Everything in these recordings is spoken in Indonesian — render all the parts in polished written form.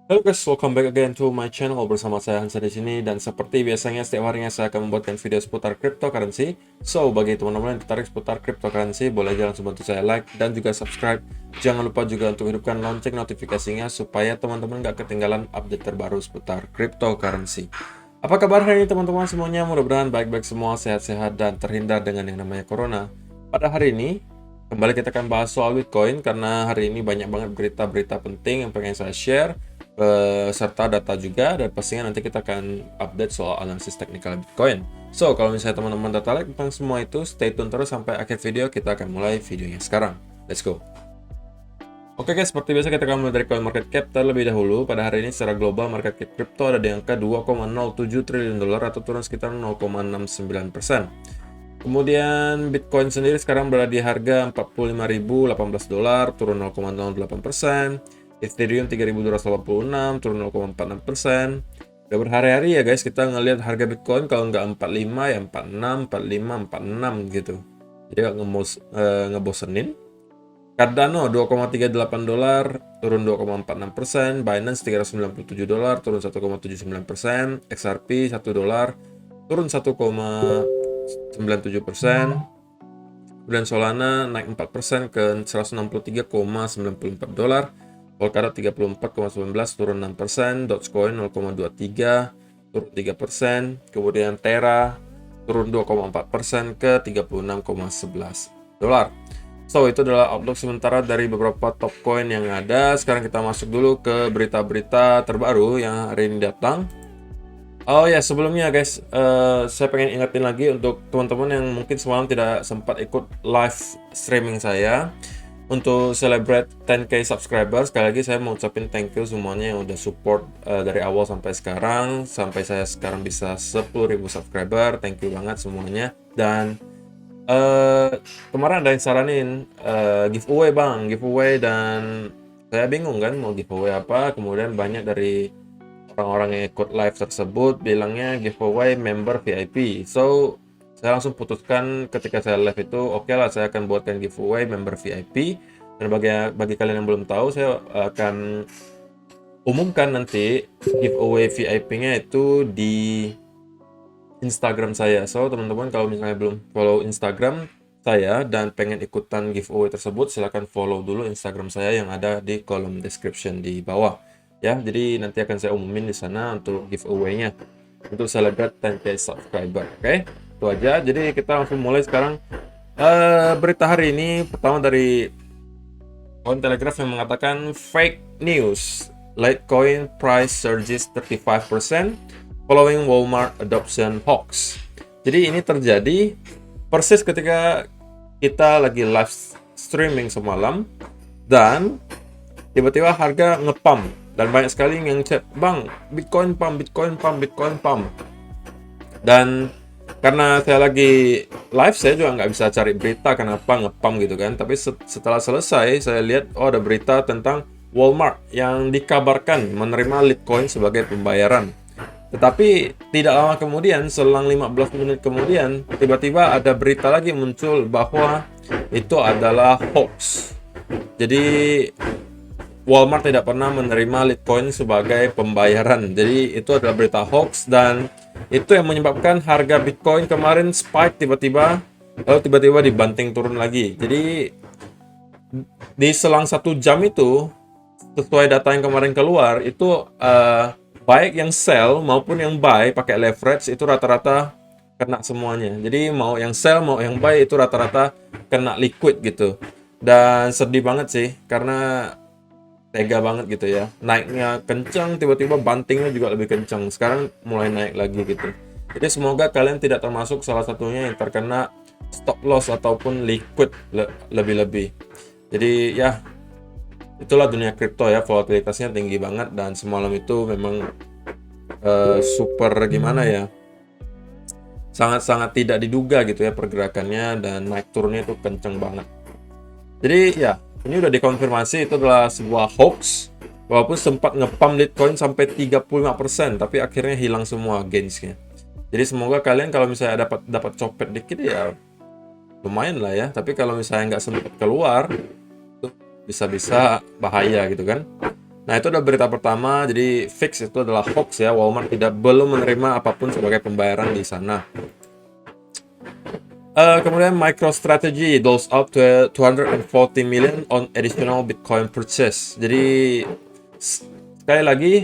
Halo guys, welcome back again to my channel bersama saya Hansa di sini, dan seperti biasanya setiap harinya saya akan membuatkan video seputar cryptocurrency. So, bagi teman-teman yang tertarik seputar cryptocurrency, boleh jangan langsung bantu saya like dan juga subscribe. Jangan lupa juga untuk hidupkan lonceng notifikasinya supaya teman-teman gak ketinggalan update terbaru seputar cryptocurrency. Apa kabar hari ini teman-teman semuanya? Mudah-mudahan baik-baik semua, sehat-sehat dan terhindar dengan yang namanya corona. Pada hari ini, kembali kita akan bahas soal Bitcoin karena hari ini banyak banget berita-berita penting yang pengen saya share, serta data juga, dan pastinya nanti kita akan update soal analisis teknikal Bitcoin. So, kalau misalnya teman-teman tertarik tentang semua itu, stay tune terus sampai akhir video. Kita akan mulai videonya sekarang. Let's go. Oke guys, seperti biasa kita akan mulai dari coin market cap terlebih dahulu. Pada hari ini secara global market cap crypto ada di angka 2,07 triliun dolar atau turun sekitar 0,69%. Kemudian Bitcoin sendiri sekarang berada di harga 45.018 dolar, turun 0,08%. Ethereum 3.286, turun 0,46%. Udah berhari-hari ya guys, kita ngelihat harga Bitcoin kalau nggak 45 ya 46, 45, 46 gitu. Jadi nggak ngebosenin. Cardano 2,38 dolar, turun 2,46%. Binance 397 dolar, turun 1,79%. XRP 1 dolar, turun 1,97%. Kemudian Solana naik 4% ke 163,94 dolar. Polkadot 34,19, turun 6%. Dogecoin 0,23, turun 3%. Kemudian Terra turun 2,4% ke 36,11 dolar. So, itu adalah outlook sementara dari beberapa top coin yang ada. Sekarang kita masuk dulu ke berita-berita terbaru yang hari ini datang. Oh ya, sebelumnya guys, saya pengen ingetin lagi untuk teman-teman yang mungkin semalam tidak sempat ikut live streaming saya untuk celebrate 10k subscriber. Sekali lagi saya mau ucapin thank you semuanya yang udah support dari awal sampai sekarang, sampai saya sekarang bisa 10.000 subscriber. Thank you banget semuanya. Dan kemarin ada yang saranin giveaway bang, giveaway, dan saya bingung kan mau giveaway apa. Kemudian banyak dari orang-orang yang ikut live tersebut bilangnya giveaway member VIP. So, saya langsung putuskan ketika saya live itu, oke lah, saya akan buatkan giveaway member VIP. Dan bagi kalian yang belum tahu, saya akan umumkan nanti giveaway VIP-nya itu di Instagram saya. So, teman-teman kalau misalnya belum follow Instagram saya dan pengen ikutan giveaway tersebut, silahkan follow dulu Instagram saya yang ada di kolom description di bawah. Ya, jadi nanti akan saya umumin di sana untuk giveaway-nya untuk celebrate 10k subscriber. Oke, itu aja. Jadi kita langsung mulai sekarang. Berita hari ini pertama dari Cointelegraph yang mengatakan fake news, Litecoin price surges 35% following Walmart adoption hoax. Jadi ini terjadi persis ketika kita lagi live streaming semalam dan tiba-tiba harga ngepump dan banyak sekali yang chat, bang, Bitcoin pump, Bitcoin pump, Bitcoin pump. Dan karena saya lagi live, saya juga nggak bisa cari berita kenapa ngepump gitu kan. Tapi setelah selesai, saya lihat, oh ada berita tentang Walmart yang dikabarkan menerima Litecoin sebagai pembayaran. Tetapi tidak lama kemudian, selang 15 menit kemudian, tiba-tiba ada berita lagi muncul bahwa itu adalah hoax. Jadi Walmart tidak pernah menerima Litecoin sebagai pembayaran. Jadi itu adalah berita hoax, dan itu yang menyebabkan harga Bitcoin kemarin spike tiba-tiba, lalu tiba-tiba dibanting turun lagi. Jadi di selang 1 jam itu, sesuai data yang kemarin keluar, itu baik yang sell maupun yang buy pakai leverage itu rata-rata kena semuanya. Jadi mau yang sell mau yang buy itu rata-rata kena liquid gitu. Dan sedih banget sih karena tega banget gitu ya. Naiknya kencang, tiba-tiba bantingnya juga lebih kencang. Sekarang mulai naik lagi gitu. Jadi semoga kalian tidak termasuk salah satunya yang terkena stop loss ataupun liquid lebih-lebih. Jadi ya, itulah dunia kripto ya, volatilitasnya tinggi banget dan semalam itu memang super gimana ya, sangat-sangat tidak diduga gitu ya pergerakannya, dan naik turunnya itu kenceng banget. Jadi ya, ini udah dikonfirmasi itu adalah sebuah hoax, walaupun sempat ngepump Litecoin sampai 35%, tapi akhirnya hilang semua gainsnya. Jadi semoga kalian kalau misalnya dapat copet dikit ya lumayan lah ya, tapi kalau misalnya nggak sempat keluar itu bisa-bisa bahaya gitu kan. Nah, itu adalah berita pertama. Jadi fix itu adalah hoax ya. Walmart belum menerima apapun sebagai pembayaran di sana. Kemudian MicroStrategy doles out to 240 million on additional Bitcoin purchase. Jadi sekali lagi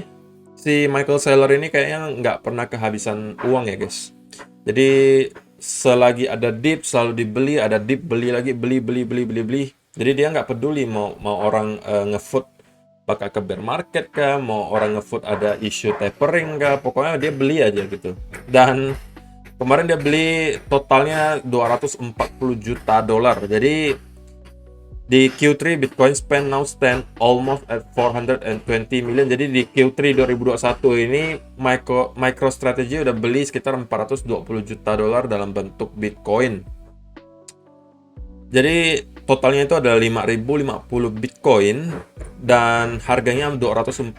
si Michael Saylor ini kayaknya nggak pernah kehabisan uang ya guys. Jadi selagi ada dip selalu dibeli, ada dip beli lagi, beli. Jadi dia nggak peduli mau orang ngefoot bakal ke bear market kah, mau orang ngefoot ada isu tapering kah, pokoknya dia beli aja gitu. Dan kemarin dia beli totalnya 240 juta dolar. Jadi di Q3 Bitcoin spend now stand almost at 420 million. Jadi di Q3 2021 ini MicroStrategy udah beli sekitar 420 juta dolar dalam bentuk Bitcoin. Jadi totalnya itu ada 5.050 Bitcoin dan harganya 242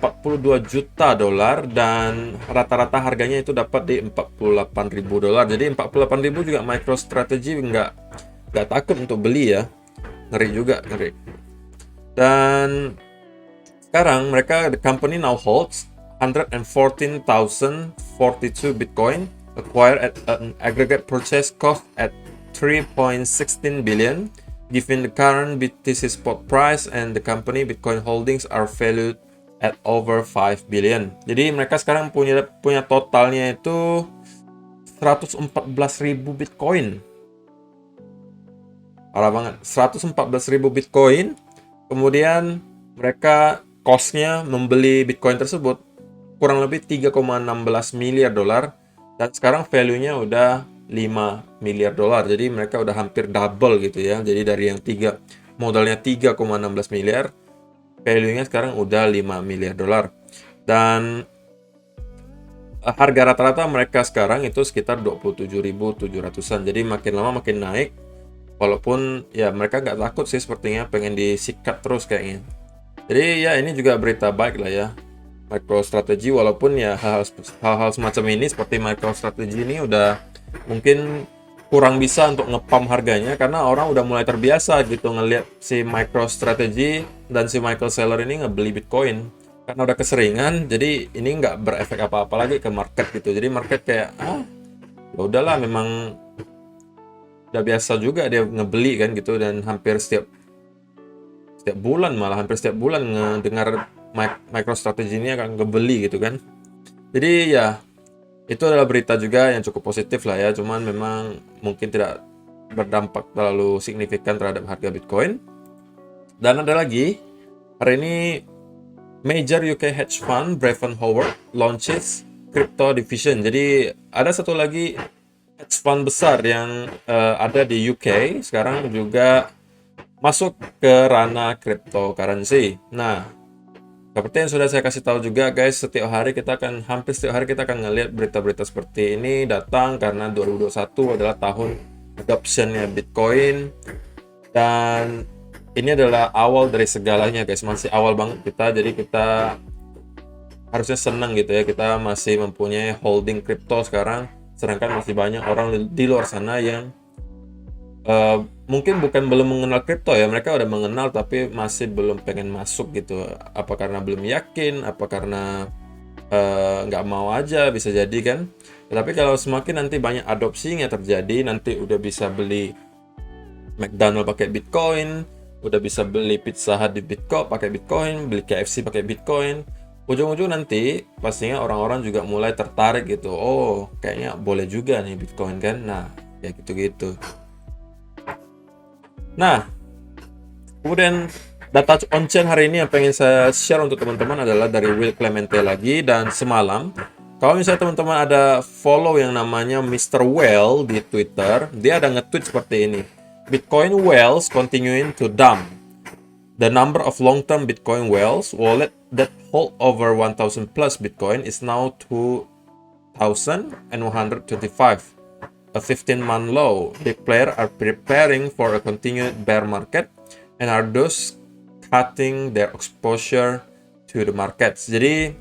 juta dolar dan rata-rata harganya itu dapat di 48.000 dolar. Jadi 48.000 juga MicroStrategy nggak takut untuk beli ya. Ngeri. Dan sekarang the company now holds 114,042 Bitcoin acquired at an aggregate purchase cost at 3.16 billion. Given the current BTC spot price and the company Bitcoin holdings are valued at over 5 billion. Jadi mereka sekarang punya totalnya itu 114.000 Bitcoin. Parah banget. 114.000 Bitcoin. Kemudian mereka cost-nya membeli Bitcoin tersebut kurang lebih 3,16 miliar dolar dan sekarang value-nya udah 5 miliar dolar. Jadi mereka udah hampir double gitu ya. Jadi dari yang modalnya 3,16 miliar, value-nya sekarang udah 5 miliar dolar. Dan harga rata-rata mereka sekarang itu sekitar 27.700-an. Jadi makin lama makin naik. Walaupun ya mereka nggak takut sih, sepertinya pengen disikat terus kayaknya. Jadi ya ini juga berita baik lah ya. MicroStrategy walaupun ya hal-hal semacam ini seperti MicroStrategy ini udah mungkin kurang bisa untuk ngepump harganya karena orang udah mulai terbiasa gitu ngelihat si MicroStrategy dan si Michael Saylor ini ngebeli Bitcoin karena udah keseringan. Jadi ini nggak berefek apa-apa lagi ke market gitu. Jadi market kayak ya udahlah, memang udah biasa juga dia ngebeli kan gitu, dan hampir setiap bulan ngedengar MicroStrategy ini akan ngebeli gitu kan. Jadi ya itu adalah berita juga yang cukup positif lah ya, cuman memang mungkin tidak berdampak terlalu signifikan terhadap harga Bitcoin. Dan ada lagi, hari ini major UK hedge fund Brevan Howard launches crypto division. Jadi ada satu lagi hedge fund besar yang ada di UK sekarang juga masuk ke ranah cryptocurrency. Nah, seperti yang sudah saya kasih tahu juga guys, hampir setiap hari kita akan ngelihat berita-berita seperti ini datang karena 2021 adalah tahun adoptionnya Bitcoin, dan ini adalah awal dari segalanya guys, masih awal banget kita, jadi kita harusnya senang gitu ya, kita masih mempunyai holding crypto sekarang, sedangkan masih banyak orang di luar sana yang mungkin bukan belum mengenal kripto ya, mereka udah mengenal tapi masih belum pengen masuk gitu. Apa karena belum yakin, apa karena nggak mau aja, bisa jadi kan. Tapi kalau semakin nanti banyak adopsinya terjadi, nanti udah bisa beli McDonald pakai Bitcoin, udah bisa beli Pizza Hut di Bitcoin pakai Bitcoin, beli KFC pakai Bitcoin, ujung-ujung nanti pastinya orang-orang juga mulai tertarik gitu. Oh, kayaknya boleh juga nih Bitcoin kan. Nah, ya gitu-gitu. Nah, kemudian data on-chain hari ini yang pengen saya share untuk teman-teman adalah dari Will Clemente lagi. Dan semalam, kalau misalnya teman-teman ada follow yang namanya Mr. Well di Twitter, dia ada nge-tweet seperti ini. Bitcoin whales continuing to dump. The number of long-term Bitcoin whales wallet that hold over 1,000 plus Bitcoin is now 2,125. A 15-month low. Big players are preparing for a continued bear market and are thus cutting their exposure to the markets. Jadi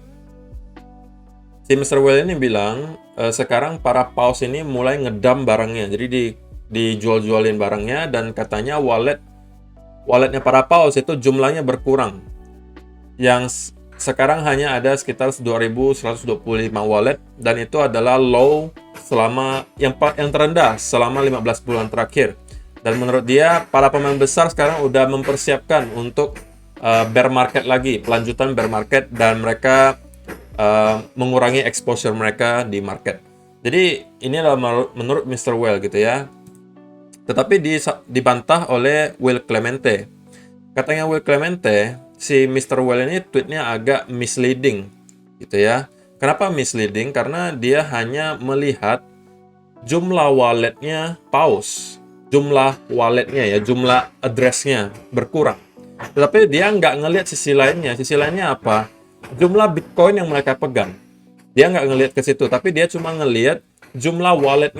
si Mr. Well ini bilang sekarang para paus ini mulai ngedam barangnya. Jadi dijual-jualin barangnya, dan katanya walletnya para paus itu jumlahnya berkurang. Yang sekarang hanya ada sekitar 2.125 wallet, dan itu adalah low selama yang terendah selama 15 bulan terakhir. Dan menurut dia, para pemain besar sekarang udah mempersiapkan untuk bear market lagi, pelanjutan bear market, dan mereka mengurangi exposure mereka di market. Jadi ini adalah menurut Mr. Well gitu ya. Tetapi dibantah oleh Will Clemente. Katanya Will Clemente, si Mr. Well ini tweetnya agak misleading gitu ya. Kenapa misleading? Karena dia hanya melihat jumlah walletnya paus, jumlah walletnya ya, jumlah addressnya berkurang. Tetapi dia nggak ngelihat sisi lainnya. Sisi lainnya apa? Jumlah Bitcoin yang mereka pegang. Dia nggak ngelihat ke situ, tapi dia cuma ngelihat jumlah wallet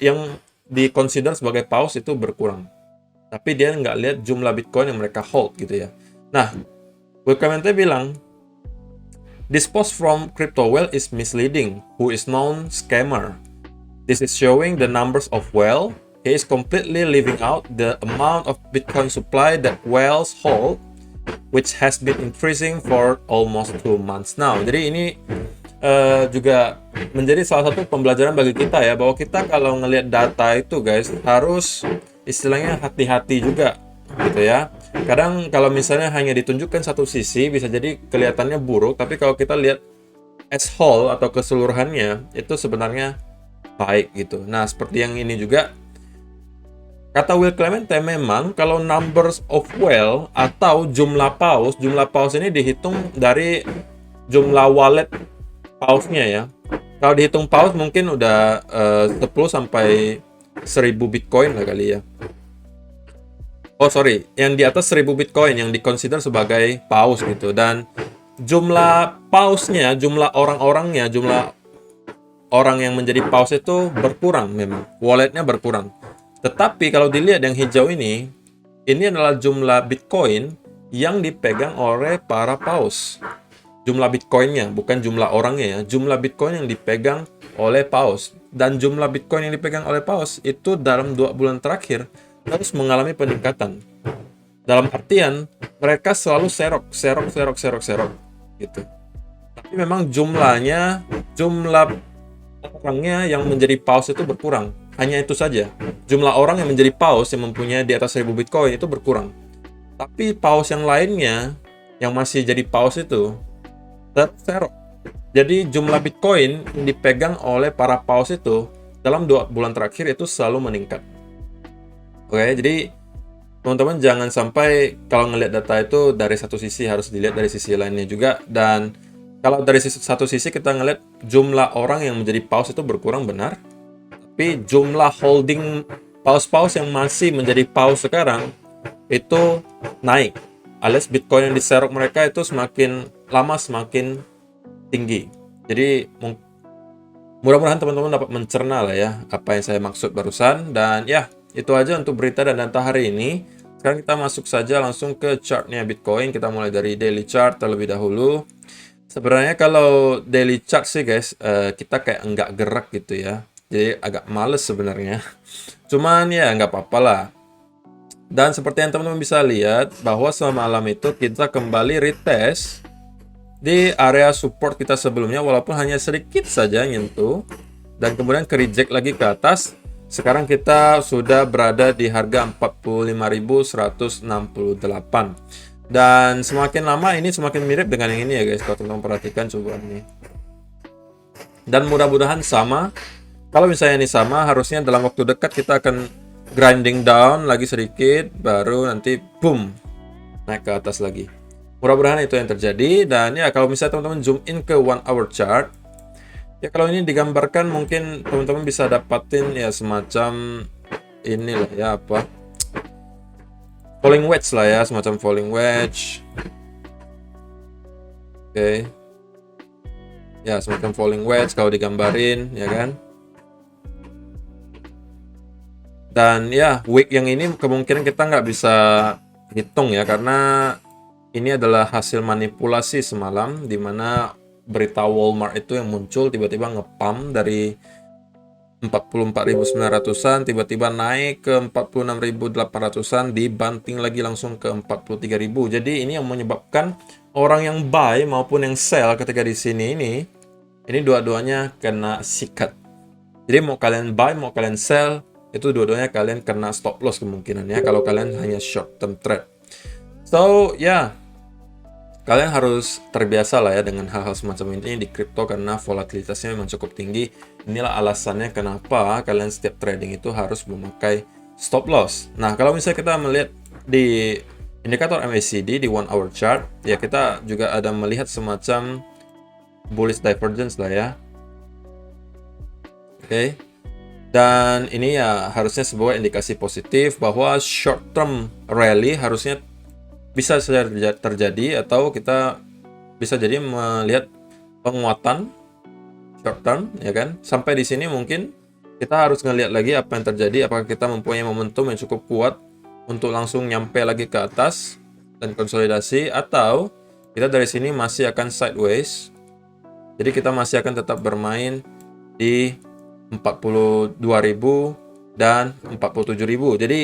yang dikonsider sebagai paus itu berkurang. Tapi dia nggak lihat jumlah Bitcoin yang mereka hold gitu ya. Nah, Will Clemente bilang, this post from Crypto Well is misleading. Who is known scammer? This is showing the numbers of Well. He is completely leaving out the amount of Bitcoin supply that Wells hold, which has been increasing for almost 2 months now. Jadi ini juga menjadi salah satu pembelajaran bagi kita ya, bahwa kita kalau ngelihat data itu guys harus istilahnya hati-hati juga gitu ya. Kadang kalau misalnya hanya ditunjukkan satu sisi bisa jadi kelihatannya buruk, tapi kalau kita lihat as whole atau keseluruhannya itu sebenarnya baik gitu. Nah, seperti yang ini juga kata Will Clemente, memang kalau numbers of well atau jumlah paus ini dihitung dari jumlah wallet pausnya ya. Kalau dihitung paus mungkin udah 10 sampai 1000 Bitcoin lah kali ya. Oh sorry, yang di atas 1000 Bitcoin yang dikonsider sebagai paus gitu. Dan jumlah pausnya, jumlah orang-orangnya, jumlah orang yang menjadi paus itu berkurang memang. Walletnya berkurang. Tetapi kalau dilihat yang hijau ini adalah jumlah Bitcoin yang dipegang oleh para paus. Jumlah Bitcoinnya, bukan jumlah orangnya ya. Jumlah Bitcoin yang dipegang oleh paus. Dan jumlah Bitcoin yang dipegang oleh paus itu dalam 2 bulan terakhir terus mengalami peningkatan. Dalam artian, mereka selalu serok gitu. Tapi memang jumlah orangnya yang menjadi paus itu berkurang. Hanya itu saja. Jumlah orang yang menjadi paus yang mempunyai di atas 1000 Bitcoin itu berkurang. Tapi paus yang lainnya yang masih jadi paus itu terserok. Jadi jumlah Bitcoin yang dipegang oleh para paus itu dalam 2 bulan terakhir itu selalu meningkat. Oke, jadi teman-teman jangan sampai kalau ngelihat data itu dari satu sisi, harus dilihat dari sisi lainnya juga. Dan kalau dari satu sisi kita ngelihat jumlah orang yang menjadi paus itu berkurang, benar. Tapi jumlah holding paus-paus yang masih menjadi paus sekarang itu naik. Alias Bitcoin yang diserok mereka itu semakin lama semakin tinggi. Jadi mudah-mudahan teman-teman dapat mencerna lah ya apa yang saya maksud barusan. Dan ya, itu aja untuk berita dan data hari ini. Sekarang kita masuk saja langsung ke chartnya Bitcoin. Kita mulai dari daily chart terlebih dahulu. Sebenarnya kalau daily chart sih guys, kita kayak enggak gerak gitu ya. Jadi agak males sebenarnya. Cuman ya nggak apa-apa lah. Dan seperti yang teman-teman bisa lihat bahwa semalam itu kita kembali retest di area support kita sebelumnya, walaupun hanya sedikit saja nyentuh, dan kemudian ke reject lagi ke atas. Sekarang kita sudah berada di harga 45.168. Dan semakin lama ini semakin mirip dengan yang ini ya guys, kalau teman-teman perhatikan coba ini. Dan mudah-mudahan sama. Kalau misalnya ini sama, harusnya dalam waktu dekat kita akan grinding down lagi sedikit, baru nanti boom naik ke atas lagi. Mudah-mudahan itu yang terjadi. Dan ya, kalau misalnya teman-teman zoom in ke 1 hour chart, ya kalau ini digambarkan mungkin teman-teman bisa dapatin ya semacam inilah ya, apa, falling wedge lah ya, semacam falling wedge. Oke. Ya, semacam falling wedge kalau digambarin ya kan. Dan ya, week yang ini kemungkinan kita nggak bisa hitung ya, karena ini adalah hasil manipulasi semalam, di mana berita Walmart itu yang muncul tiba-tiba ngepump dari 44.900-an tiba-tiba naik ke 46.800-an, dibanting lagi langsung ke 43.000. Jadi ini yang menyebabkan orang yang buy maupun yang sell ketika di sini ini dua-duanya kena sikat. Jadi mau kalian buy, mau kalian sell, itu dua-duanya kalian kena stop loss kemungkinannya kalau kalian hanya short term trade. So, ya, kalian harus terbiasa lah ya dengan hal-hal semacam ini di kripto karena volatilitasnya memang cukup tinggi. Inilah alasannya kenapa kalian setiap trading itu harus memakai stop loss. Nah, kalau misalnya kita melihat di indikator MACD di 1 hour chart, ya kita juga ada melihat semacam bullish divergence lah ya. Oke. Dan ini ya harusnya sebuah indikasi positif bahwa short term rally harusnya bisa saja terjadi atau kita bisa jadi melihat penguatan short term ya kan. Sampai di sini mungkin kita harus ngelihat lagi apa yang terjadi, apakah kita mempunyai momentum yang cukup kuat untuk langsung nyampe lagi ke atas dan konsolidasi, atau kita dari sini masih akan sideways. Jadi kita masih akan tetap bermain di 42.000 dan 47.000. Jadi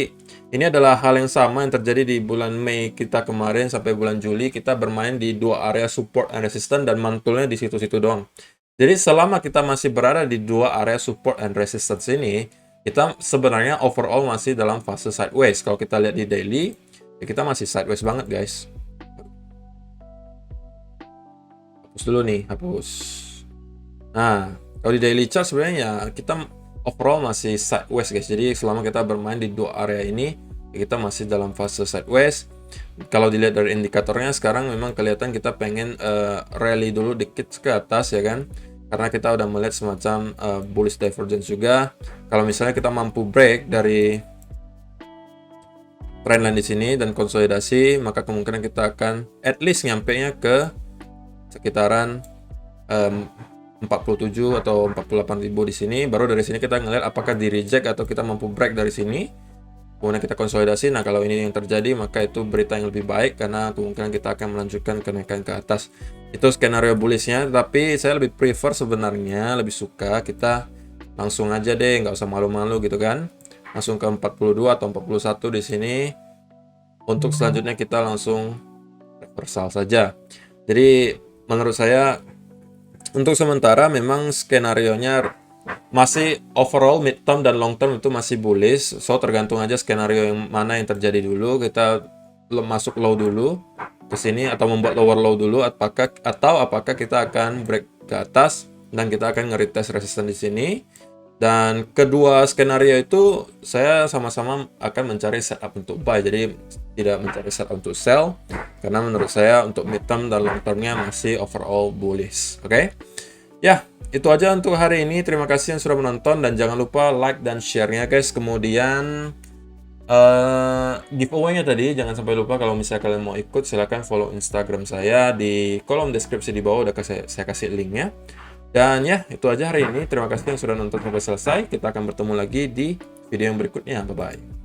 ini adalah hal yang sama yang terjadi di bulan Mei kita kemarin sampai bulan Juli. Kita bermain di dua area support and resistance dan mantulnya di situ-situ doang. Jadi selama kita masih berada di dua area support and resistance ini, kita sebenarnya overall masih dalam fase sideways. Kalau kita lihat di daily, ya kita masih sideways banget guys. Hapus dulu nih, hapus. Nah, kalau di daily chart sebenarnya ya kita overall masih sideways guys. Jadi selama kita bermain di dua area ini, ya kita masih dalam fase sideways. Kalau dilihat dari indikatornya sekarang memang kelihatan kita pengen rally dulu dikit ke atas ya kan. Karena kita udah melihat semacam bullish divergence juga. Kalau misalnya kita mampu break dari trendline di sini dan konsolidasi, maka kemungkinan kita akan at least nyampe-nya ke sekitaran 47 atau 48.000 di sini. Baru dari sini kita ngelihat apakah di reject atau kita mampu break dari sini. Kemudian kita konsolidasi. Nah, kalau ini yang terjadi, maka itu berita yang lebih baik karena kemungkinan kita akan melanjutkan kenaikan ke atas. Itu skenario bullishnya, tapi saya lebih prefer sebenarnya, lebih suka kita langsung aja deh, nggak usah malu-malu gitu kan. Langsung ke 42 atau 41 di sini. Untuk selanjutnya kita langsung reversal saja. Jadi menurut saya untuk sementara memang skenarionya masih overall mid term dan long term itu masih bullish. So tergantung aja skenario yang mana yang terjadi dulu. Kita masuk low dulu ke sini atau membuat lower low dulu, apakah kita akan break ke atas dan kita akan nge-retest resistance di sini. Dan kedua skenario itu saya sama-sama akan mencari setup untuk buy, jadi tidak mencari setup untuk sell karena menurut saya untuk mid term dan long termnya masih overall bullish. Oke. Ya, itu aja untuk hari ini. Terima kasih yang sudah menonton dan jangan lupa like dan share-nya guys. Kemudian giveaway-nya tadi jangan sampai lupa, kalau misalnya kalian mau ikut silahkan follow Instagram saya di kolom deskripsi di bawah, udah saya kasih linknya. Dan ya, itu aja hari ini. Terima kasih yang sudah nonton sampai selesai. Kita akan bertemu lagi di video yang berikutnya. Bye-bye.